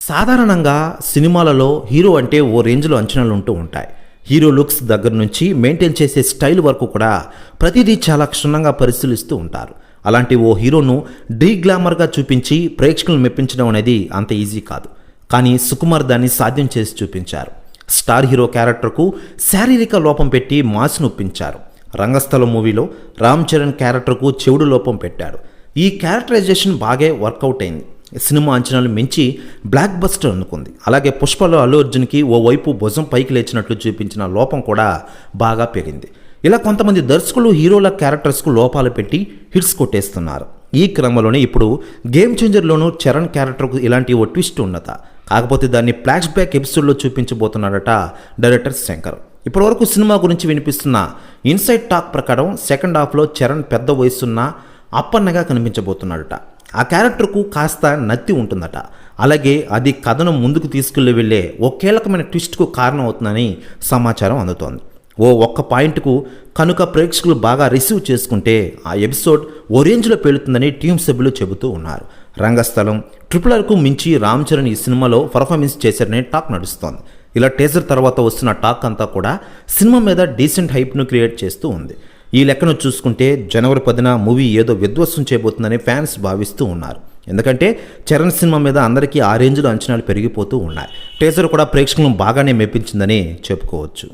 సాధారణంగా సినిమాలలో హీరో అంటే ఓ రేంజ్లో అంచనాలు ఉంటూ ఉంటాయి. హీరో లుక్స్ దగ్గర నుంచి మెయింటైన్ చేసే స్టైల్ వరకు కూడా ప్రతిదీ చాలా క్షుణ్ణంగా పరిశీలిస్తూ ఉంటారు. అలాంటి ఓ హీరోను గ్లామర్గా చూపించి ప్రేక్షకులను మెప్పించడం అనేది అంత ఈజీ కాదు. కానీ సుకుమార్ దాన్ని సాధ్యం చేసి చూపించారు. స్టార్ హీరో క్యారెక్టర్కు శారీరక లోపం పెట్టి మాస్ను ఒప్పించారు. రంగస్థలం మూవీలో రామ్ చరణ్ క్యారెక్టర్కు చెవుడు లోపం పెట్టాడు. ఈ క్యారెక్టరైజేషన్ బాగా వర్కౌట్ అయింది. సినిమా అంచనాలు మించి బ్లాక్ బస్టర్ అనుకుంది. అలాగే పుష్పలో అల్లు అర్జున్కి ఓవైపు భుజం పైకి లేచినట్లు చూపించిన లోపం కూడా బాగా పెరిగింది. ఇలా కొంతమంది దర్శకులు హీరోల క్యారెక్టర్స్కు లోపాలు పెట్టి హిట్స్ కొట్టేస్తున్నారు. ఈ క్రమంలోనే ఇప్పుడు గేమ్ చేంజర్లోనూ చరణ్ క్యారెక్టర్కు ఇలాంటి ఓ ట్విస్ట్ ఉన్నత. కాకపోతే దాన్ని ఫ్లాష్ బ్యాక్ ఎపిసోడ్లో చూపించబోతున్నాడట డైరెక్టర్ శంకర్. ఇప్పటివరకు సినిమా గురించి వినిపిస్తున్న ఇన్సైడ్ టాక్ ప్రకారం సెకండ్ హాఫ్లో చరణ్ పెద్ద వయసున్న అప్పన్నగా కనిపించబోతున్నాడట. ఆ క్యారెక్టర్కు కాస్త నత్తి ఉంటుందట. అలాగే అది కథను ముందుకు తీసుకెళ్లి వెళ్ళే ఓ కీలకమైన ట్విస్ట్కు కారణం అవుతుందని సమాచారం అందుతోంది. ఒక్క పాయింట్కు కనుక ప్రేక్షకులు బాగా రిసీవ్ చేసుకుంటే ఆ ఎపిసోడ్ ఓ రేంజ్లో పేలుతుందని టీం సభ్యులు చెబుతూ ఉన్నారు. రంగస్థలం, RRRకు మించి రామ్ చరణ్ ఈ సినిమాలో పర్ఫార్మెన్స్ చేశారనే టాక్ నడుస్తోంది. ఇలా టీజర్ తర్వాత వస్తున్న టాక్ అంతా కూడా సినిమా మీద డీసెంట్ హైప్ను క్రియేట్ చేస్తూ ఉంది. ఈ లెక్కను చూసుకుంటే జనవరి 10న మూవీ ఏదో విధ్వంసం చేయబోతుందని ఫ్యాన్స్ భావిస్తూ ఉన్నారు. ఎందుకంటే చరణ్ సినిమా మీద అందరికీ ఆ రేంజ్లో అంచనాలు పెరిగిపోతూ ఉన్నాయి. టీజర్ కూడా ప్రేక్షకులను బాగానే మెప్పించిందని చెప్పుకోవచ్చు.